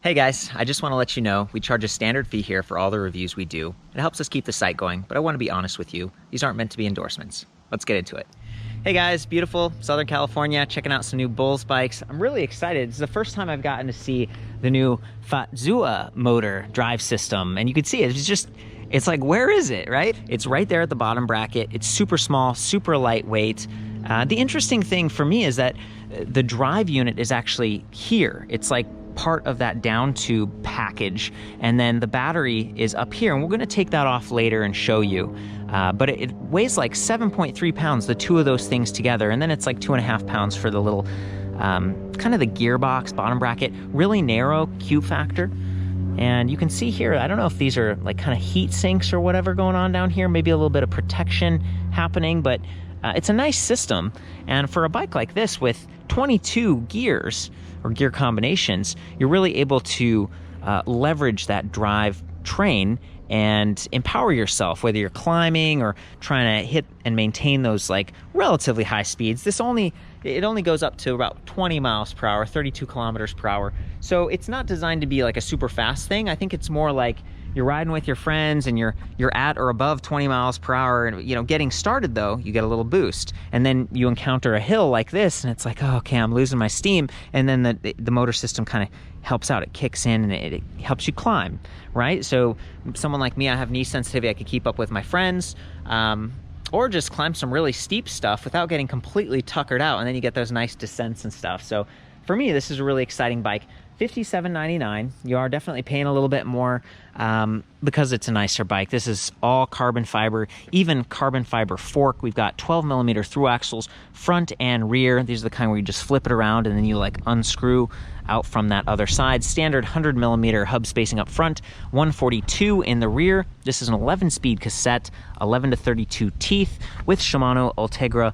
Hey guys, I just want to let you know we charge a standard fee here for all the reviews we do. It helps us keep the site going, but I want to be honest with you. These aren't meant to be endorsements. Let's get into it. Hey guys, beautiful Southern California, checking out some new Bulls bikes. I'm really excited. It's the first time I've gotten to see the new Fazua motor drive system, and you can see it's like, where is it, right? It's right there at the bottom bracket. It's super small, super lightweight. The interesting thing for me is that the drive unit is actually here. It's like part of that Downtube package, and then the battery is up here, and we're going to take that off later and show you. But it weighs like 7.3 pounds, the two of those things together, and then it's like 2.5 pounds for the little kind of the gearbox bottom bracket. Really narrow Q factor. And you can see here, I don't know if these are like kind of heat sinks or whatever going on down here, maybe a little bit of protection happening, but it's a nice system. And for a bike like this with 22 gears or gear combinations, you're really able to leverage that drive train and empower yourself, whether you're climbing or trying to hit and maintain those like relatively high speeds. It only goes up to about 20 miles per hour, 32 kilometers per hour. So it's not designed to be like a super fast thing. I think it's more like you're riding with your friends and you're at or above 20 miles per hour, and you know, getting started though, you get a little boost, and then you encounter a hill like this, and it's like, oh, okay, I'm losing my steam, and then the motor system kind of helps out. It kicks in and it helps you climb, right? So someone like me, I have knee sensitivity. I could keep up with my friends, or just climb some really steep stuff without getting completely tuckered out, and then you get those nice descents and stuff. So for me, this is a really exciting bike. $57.99. You are definitely paying a little bit more because it's a nicer bike. This is all carbon fiber, even carbon fiber fork. We've got 12mm through axles, front and rear. These are the kind where you just flip it around and then you like unscrew out from that other side. Standard 100mm hub spacing up front, 142 in the rear. This is an 11-speed cassette, 11 to 32 teeth with Shimano Ultegra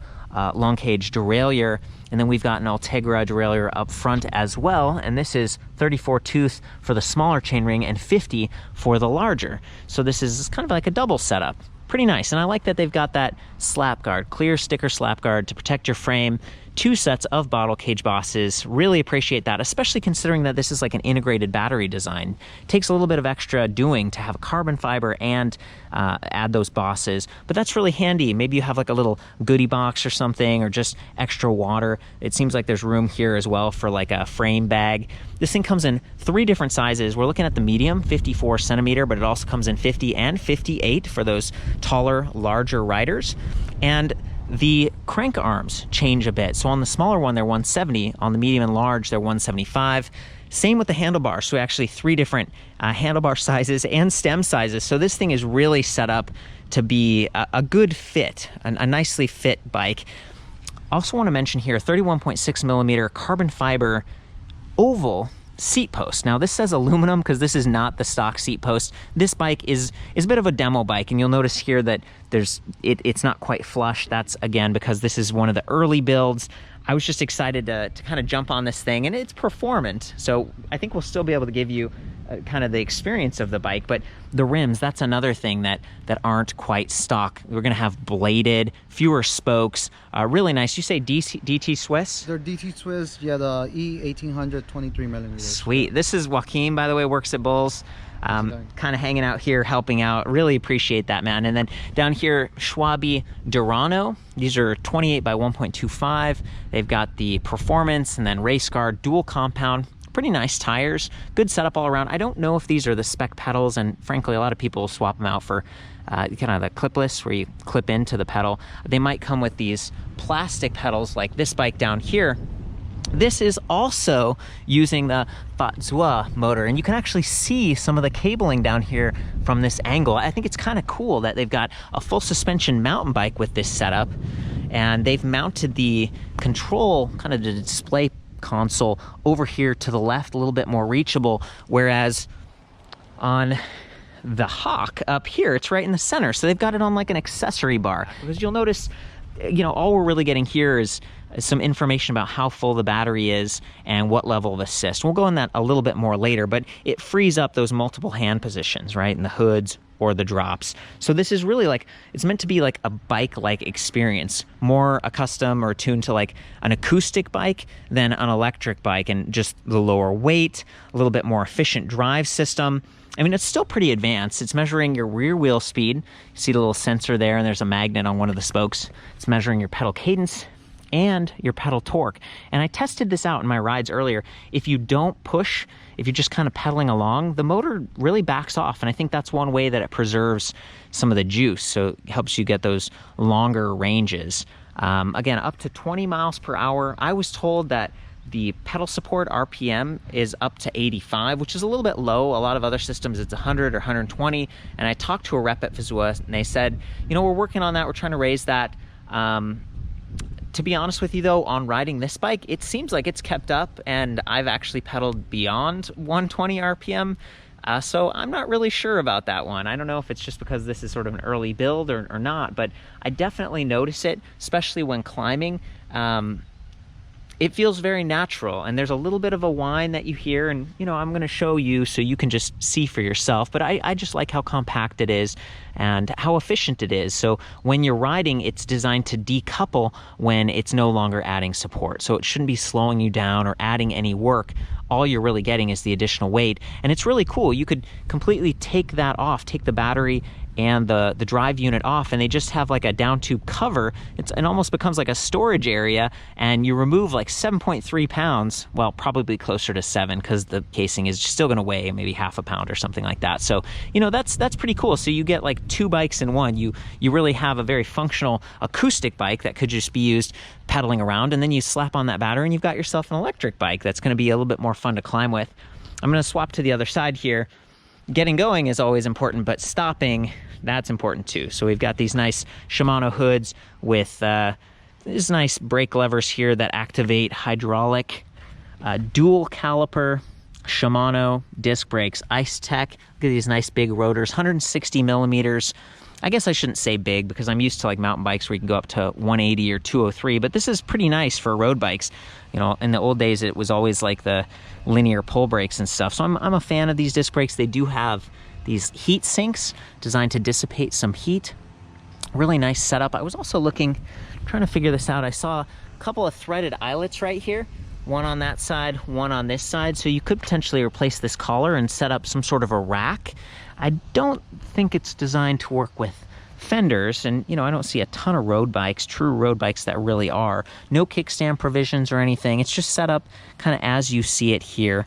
long cage derailleur, and then we've got an Ultegra derailleur up front as well, and this is 34 tooth for the smaller chainring and 50 for the larger. So this is kind of like a double setup. Pretty nice, and I like that they've got that slap guard, clear sticker slap guard to protect your frame. 2 sets of bottle cage bosses. Really appreciate that, especially considering that this is like an integrated battery design. It takes a little bit of extra doing to have a carbon fiber and add those bosses, but that's really handy. Maybe you have like a little goodie box or something, or just extra water. It seems like there's room here as well for like a frame bag. This thing comes in 3 different sizes. We're looking at the medium, 54 centimeter, but it also comes in 50 and 58 for those taller, larger riders. And the crank arms change a bit. So on the smaller one, they're 170. On the medium and large, they're 175. Same with the handlebars. So actually 3 different handlebar sizes and stem sizes. So this thing is really set up to be a good fit, a nicely fit bike. Also want to mention here, 31.6mm carbon fiber oval seat post. Now this says aluminum because this is not the stock seat post. This bike is a bit of a demo bike, and you'll notice here that it's not quite flush. That's again because this is one of the early builds. I was just excited to kind of jump on this thing, and it's performant, so I think we'll still be able to give you kind of the experience of the bike. But the rims, that's another thing that aren't quite stock. We're gonna have bladed, fewer spokes, really nice. You say DT Swiss? They're DT Swiss, yeah, the E1800 23mm. Sweet. This is Joaquin, by the way, works at Bulls. Kind of hanging out here, helping out. Really appreciate that, man. And then down here, Schwalbe Durano. These are 28 by 1.25. They've got the performance and then RaceGuard dual compound. Pretty nice tires. Good setup all around. I don't know if these are the spec pedals, and frankly, a lot of people swap them out for kind of the clipless where you clip into the pedal. They might come with these plastic pedals like this bike down here. This is also using the Fazua motor, and you can actually see some of the cabling down here from this angle. I think it's kind of cool that they've got a full suspension mountain bike with this setup, and they've mounted the control, kind of the display console over here to the left, a little bit more reachable, whereas on the Hawk up here, it's right in the center. So they've got it on like an accessory bar, because you'll notice, you know, all we're really getting here is some information about how full the battery is and what level of assist. We'll go in that a little bit more later, but it frees up those multiple hand positions, right, in the hoods or the drops. So this is really like, it's meant to be like a bike-like experience, more accustomed or tuned to like an acoustic bike than an electric bike, and just the lower weight, a little bit more efficient drive system. I mean, it's still pretty advanced. It's measuring your rear wheel speed. You see the little sensor there, and there's a magnet on one of the spokes. It's measuring your pedal cadence and your pedal torque. And I tested this out in my rides earlier. If you don't push, if you're just kind of pedaling along, the motor really backs off. And I think that's one way that it preserves some of the juice. So it helps you get those longer ranges. Again, up to 20 miles per hour. I was told that the pedal support RPM is up to 85, which is a little bit low. A lot of other systems, it's 100 or 120. And I talked to a rep at Fazua, and they said, you know, we're working on that. We're trying to raise that. To be honest with you though, on riding this bike, it seems like it's kept up, and I've actually pedaled beyond 120 RPM. So I'm not really sure about that one. I don't know if it's just because this is sort of an early build or not, but I definitely notice it, especially when climbing. It feels very natural, and there's a little bit of a whine that you hear, and you know, I'm going to show you so you can just see for yourself, but I just like how compact it is and how efficient it is. So when you're riding, it's designed to decouple when it's no longer adding support. So it shouldn't be slowing you down or adding any work. All you're really getting is the additional weight, and it's really cool. You could completely take that off, take the battery and the drive unit off, and they just have like a Downtube cover. It almost becomes like a storage area, and you remove like 7.3 pounds, well, probably closer to 7, because the casing is still going to weigh maybe half a pound or something like that. So, you know, that's pretty cool. So you get like 2 bikes in one. You really have a very functional acoustic bike that could just be used pedaling around, and then you slap on that battery and you've got yourself an electric bike that's going to be a little bit more fun to climb with. I'm going to swap to the other side here. Getting going is always important, but stopping, that's important too. So we've got these nice Shimano hoods with these nice brake levers here that activate hydraulic, dual caliper Shimano disc brakes, ICE TECH. Look at these nice big rotors, 160 millimeters. I guess I shouldn't say big, because I'm used to like mountain bikes where you can go up to 180 or 203, but this is pretty nice for road bikes. You know, in the old days, it was always like the linear pull brakes and stuff. So I'm a fan of these disc brakes. They do have these heat sinks designed to dissipate some heat. Really nice setup. I was also trying to figure this out. I saw a couple of threaded eyelets right here. One on that side, one on this side. So you could potentially replace this collar and set up some sort of a rack. I don't think it's designed to work with fenders, and you know, I don't see a ton of road bikes, true road bikes, that really are. No kickstand provisions or anything. It's just set up kind of as you see it here.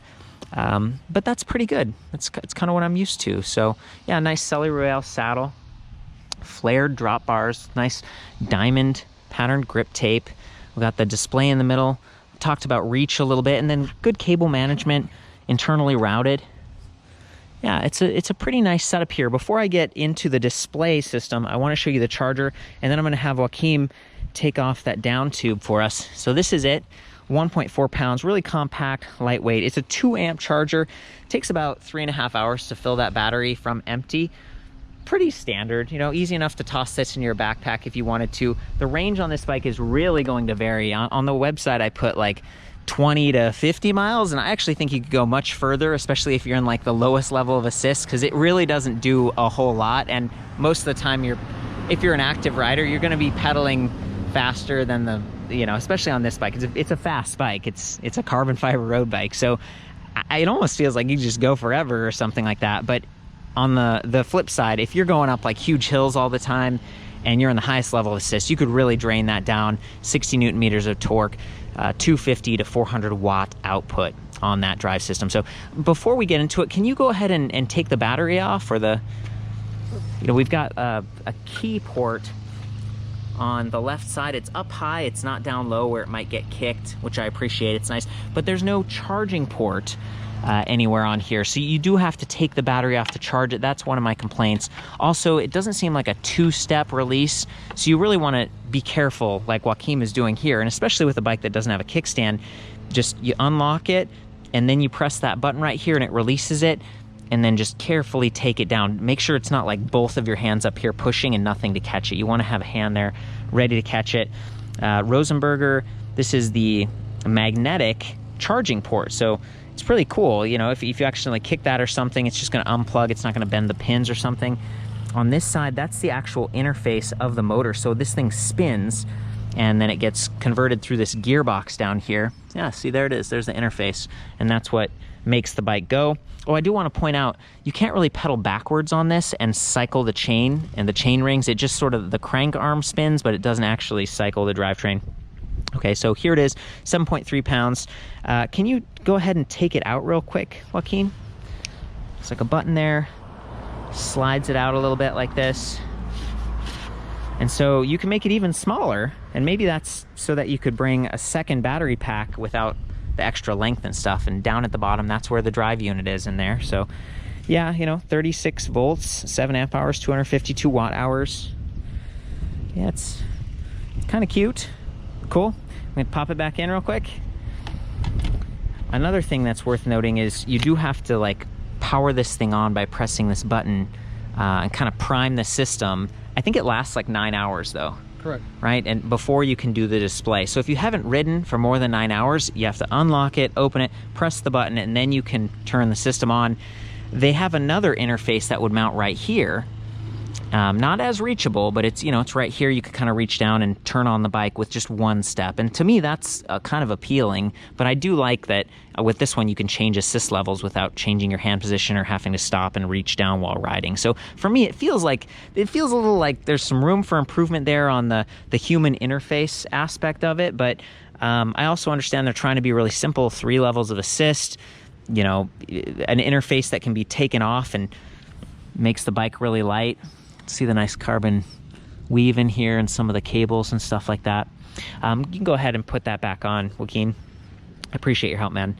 But that's pretty good. It's kind of what I'm used to. So yeah, nice Celi saddle, flared drop bars, nice diamond patterned grip tape. We got the display in the middle. Talked about reach a little bit, and then good cable management, internally routed. Yeah, it's a pretty nice setup here. Before I get into the display system, I want to show you the charger, and then I'm going to have Joaquim take off that Downtube for us. So this is it, 1.4 pounds, really compact, lightweight. It's a 2-amp charger. It takes about 3.5 hours to fill that battery from empty. Pretty standard, you know, easy enough to toss this in your backpack if you wanted to. The range on this bike is really going to vary. On the website, I put like 20 to 50 miles, and I actually think you could go much further, especially if you're in like the lowest level of assist, because it really doesn't do a whole lot. And most of the time, if you're an active rider, you're going to be pedaling faster than especially on this bike. It's a fast bike. It's a carbon fiber road bike, so it almost feels like you just go forever or something like that. But on the flip side, if you're going up like huge hills all the time and you're in the highest level of assist, you could really drain that down. 60 newton meters of torque, 250 to 400 watt output on that drive system. So before we get into it, can you go ahead and take the battery off? Or we've got a key port on the left side. It's up high, it's not down low where it might get kicked, which I appreciate. It's nice, but there's no charging port anywhere on here, so you do have to take the battery off to charge it. That's one of my complaints. Also, it doesn't seem like a 2-step release, so you really want to be careful like Joaquim is doing here, and especially with a bike that doesn't have a kickstand. Just you unlock it, and then you press that button right here and it releases it, and then just carefully take it down. Make sure it's not like both of your hands up here pushing and nothing to catch it. You want to have a hand there ready to catch it. Rosenberger this is the magnetic charging port. So it's pretty cool. You know, if you accidentally kick that or something, it's just going to unplug. It's not going to bend the pins or something. On this side, that's the actual interface of the motor. So this thing spins, and then it gets converted through this gearbox down here. Yeah, see, there it is. There's the interface, and that's what makes the bike go. Oh, I do want to point out, you can't really pedal backwards on this and cycle the chain and the chain rings. It just sort of, the crank arm spins, but it doesn't actually cycle the drivetrain. Okay, so here it is, 7.3 pounds. Can you go ahead and take it out real quick, Joaquin? It's like a button there. Slides it out a little bit like this. And so you can make it even smaller, and maybe that's so that you could bring a second battery pack without the extra length and stuff. And down at the bottom, that's where the drive unit is in there. So yeah, you know, 36 volts, 7 amp hours, 252 watt hours. Yeah, it's kind of cute. Cool. I'm gonna pop it back in real quick. Another thing that's worth noting is you do have to like power this thing on by pressing this button and kind of prime the system. I think it lasts like 9 hours though. Correct. Right? And before you can do the display. So if you haven't ridden for more than 9 hours, you have to unlock it, open it, press the button, and then you can turn the system on. They have another interface that would mount right here. Not as reachable, but it's, you know, it's right here. You could kind of reach down and turn on the bike with just one step. And to me, that's kind of appealing. But I do like that with this one, you can change assist levels without changing your hand position or having to stop and reach down while riding. So for me, it feels a little like there's some room for improvement there on the human interface aspect of it. But I also understand they're trying to be really simple, 3 levels of assist, you know, an interface that can be taken off and makes the bike really light. See the nice carbon weave in here and some of the cables and stuff like that. You can go ahead and put that back on, Joaquin. I appreciate your help, man.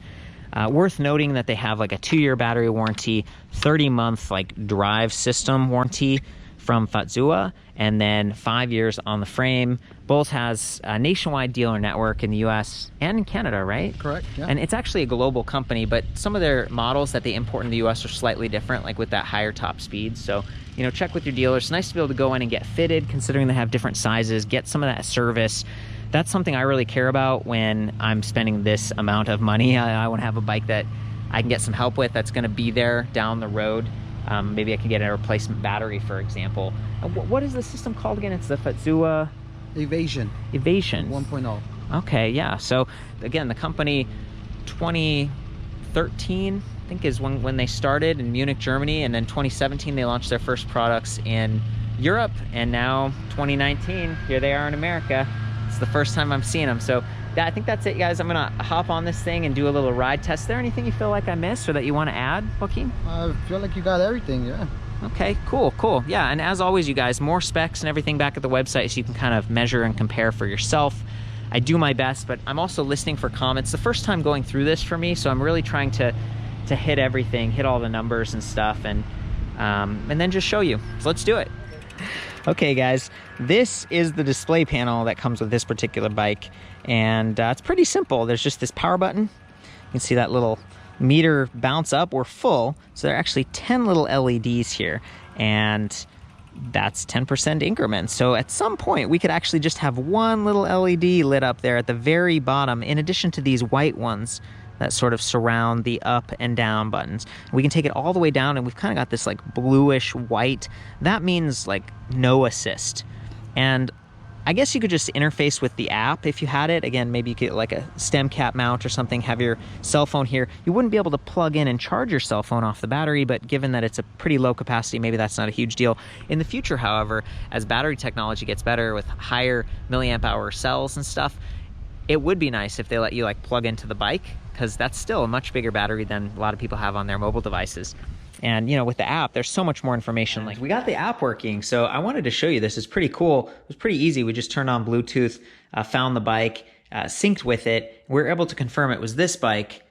Worth noting that they have like a 2-year battery warranty, 30-month like drive system warranty from Fazua, and then 5 years on the frame. Bulls has a nationwide dealer network in the US and in Canada, right? Correct, yeah. And it's actually a global company, but some of their models that they import in the US are slightly different, like with that higher top speed. So, you know, check with your dealer. It's nice to be able to go in and get fitted, considering they have different sizes, get some of that service. That's something I really care about when I'm spending this amount of money. I want to have a bike that I can get some help with that's going to be there down the road. Maybe I can get a replacement battery, for example. What is the system called again? It's the Fazua Evasion 1.0. Okay, yeah. So again, the company 2013 I think is when they started in Munich, Germany, and then 2017 they launched their first products in Europe, and now 2019 here they are in America. It's the first time I'm seeing them. So I think that's it, guys. I'm gonna hop on this thing and do a little ride test. Is there anything you feel like I missed or that you want to add, Joaquin? I feel like you got everything, yeah. Okay, cool. Yeah, and as always, you guys, more specs and everything back at the website so you can kind of measure and compare for yourself. I do my best, but I'm also listening for comments. The first time going through this for me, so I'm really trying to hit everything, hit all the numbers and stuff, and then just show you. So let's do it. Okay, guys, this is the display panel that comes with this particular bike, and it's pretty simple. There's just this power button. You can see that little meter bounce up. We're full, so there are actually 10 little LEDs here, and that's 10% increments. So at some point we could actually just have one little LED lit up there at the very bottom, in addition to these white ones that sort of surround the up and down buttons. We can take it all the way down, and we've kind of got this like bluish white. That means like no assist. And I guess you could just interface with the app if you had it. Again, maybe you could like a stem cap mount or something, have your cell phone here. You wouldn't be able to plug in and charge your cell phone off the battery, but given that it's a pretty low capacity, maybe that's not a huge deal. In the future, however, as battery technology gets better with higher milliamp hour cells and stuff, it would be nice if they let you like plug into the bike, because that's still a much bigger battery than a lot of people have on their mobile devices. And, you know, with the app, there's so much more information. Like, we got the app working, so I wanted to show you this. It's pretty cool. It was pretty easy. We just turned on Bluetooth, found the bike, synced with it. We were able to confirm it was this bike,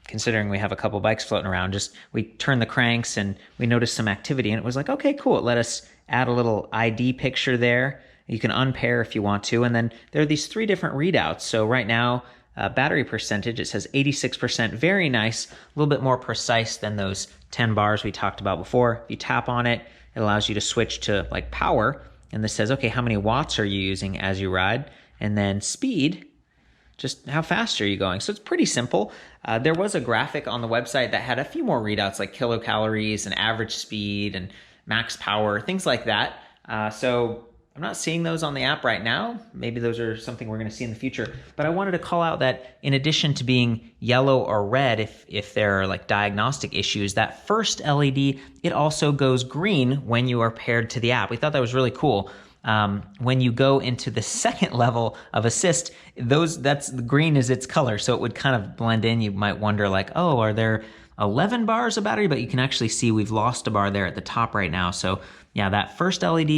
considering we have a couple bikes floating around. Just, we turned the cranks and we noticed some activity, and it was like, okay, cool. It let us add a little ID picture there. You can unpair if you want to. And then there are these 3 different readouts. So right now, battery percentage, it says 86%, very nice, a little bit more precise than those 10 bars we talked about before. If you tap on it, it allows you to switch to like power, and this says, okay, how many watts are you using as you ride? And then speed, just how fast are you going. So it's pretty simple. There was a graphic on the website that had a few more readouts like kilocalories and average speed and max power, things like that. So I'm not seeing those on the app right now. Maybe those are something we're going to see in the future. But I wanted to call out that in addition to being yellow or red, if there are like diagnostic issues, that first LED, it also goes green when you are paired to the app. We thought that was really cool. When you go into the second level of assist, that's the green is its color, so it would kind of blend in. You might wonder like, oh, are there 11 bars of battery? But you can actually see we've lost a bar there at the top right now. So yeah, that first LED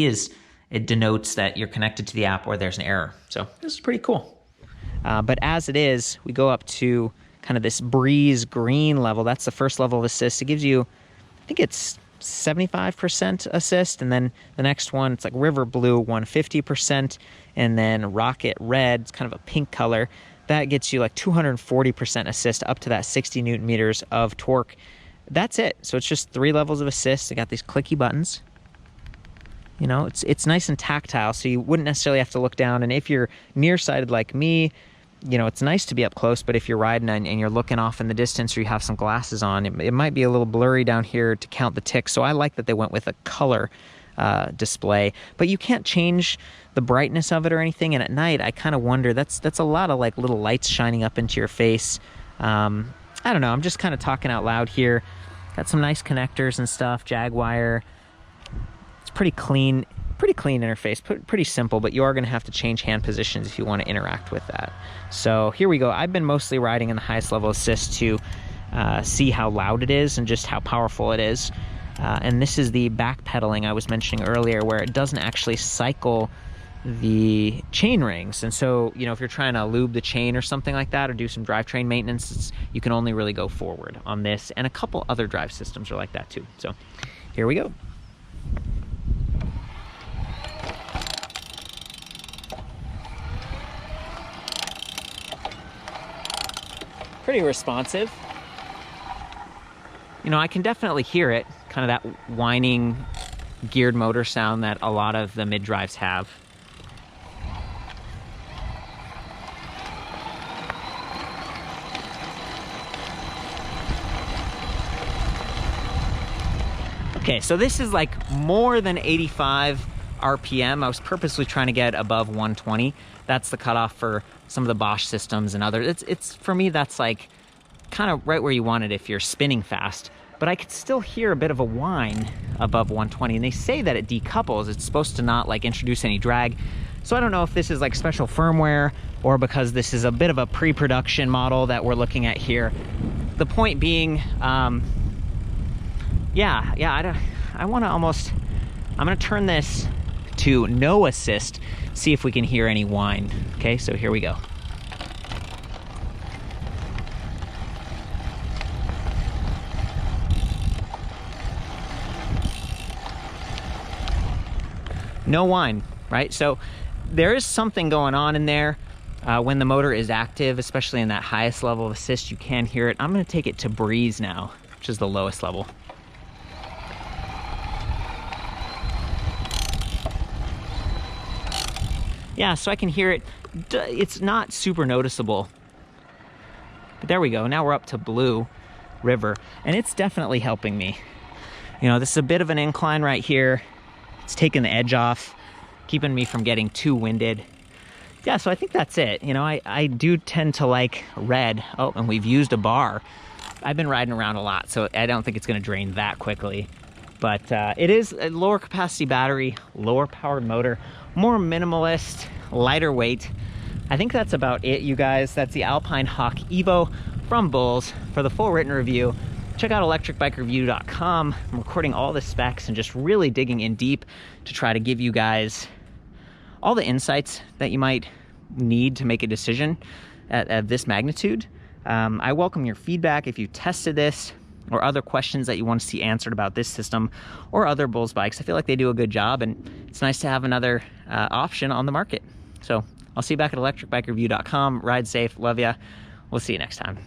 it denotes that you're connected to the app or there's an error. So this is pretty cool. But as it is, we go up to kind of this breeze green level. That's the first level of assist. It gives you, I think it's 75% assist, and then the next one, it's like river blue, 150%, and then rocket red, it's kind of a pink color. That gets you like 240% assist up to that 60 Newton meters of torque. That's it. So it's just 3 levels of assist. They got these clicky buttons. You know, it's nice and tactile, so you wouldn't necessarily have to look down. And if you're nearsighted like me, you know, it's nice to be up close, but if you're riding and you're looking off in the distance or you have some glasses on, it might be a little blurry down here to count the ticks. So I like that they went with a color display, but you can't change the brightness of it or anything. And at night, I kind of wonder, that's a lot of like little lights shining up into your face. I don't know, I'm just kind of talking out loud here. Got some nice connectors and stuff, jag wire. It's pretty clean interface, pretty simple, but you are going to have to change hand positions if you want to interact with that. So here we go. I've been mostly riding in the highest level assist to see how loud it is and just how powerful it is. And this is the backpedaling I was mentioning earlier, where it doesn't actually cycle the chain rings. And so, you know, if you're trying to lube the chain or something like that, or do some drivetrain maintenance, you can only really go forward on this. And a couple other drive systems are like that too. So here we go. Pretty responsive. You know, I can definitely hear it, kind of that whining geared motor sound that a lot of the mid-drives have. Okay, so this is like more than 85 RPM. I was purposely trying to get above 120. That's the cutoff for some of the Bosch systems and others. It's for me, that's like kind of right where you want it if you're spinning fast. But I could still hear a bit of a whine above 120, and they say that it decouples. It's supposed to not like introduce any drag. So I don't know if this is like special firmware or because this is a bit of a pre-production model that we're looking at here. The point being, I want to almost, I'm going to turn this to no assist, see if we can hear any whine. Okay, so here we go. No whine, right? So there is something going on in there. When the motor is active, especially in that highest level of assist, you can hear it. I'm going to take it to breeze now, which is the lowest level. Yeah, so I can hear it. It's not super noticeable. But there we go. Now we're up to blue river, and it's definitely helping me. You know, this is a bit of an incline right here. It's taking the edge off, keeping me from getting too winded. Yeah, so I think that's it. You know, I do tend to like red. Oh, and we've used a bar. I've been riding around a lot, so I don't think it's going to drain that quickly. But it is a lower capacity battery, lower powered motor, more minimalist, lighter weight. I think that's about it, you guys. That's the Alpine Hawk Evo from Bulls. For the full written review, check out ElectricBikeReview.com. I'm recording all the specs and just really digging in deep to try to give you guys all the insights that you might need to make a decision at this magnitude. I welcome your feedback if you tested this or other questions that you want to see answered about this system or other Bulls bikes. I feel like they do a good job, and it's nice to have another option on the market. So I'll see you back at ElectricBikeReview.com. Ride safe. Love ya. We'll see you next time.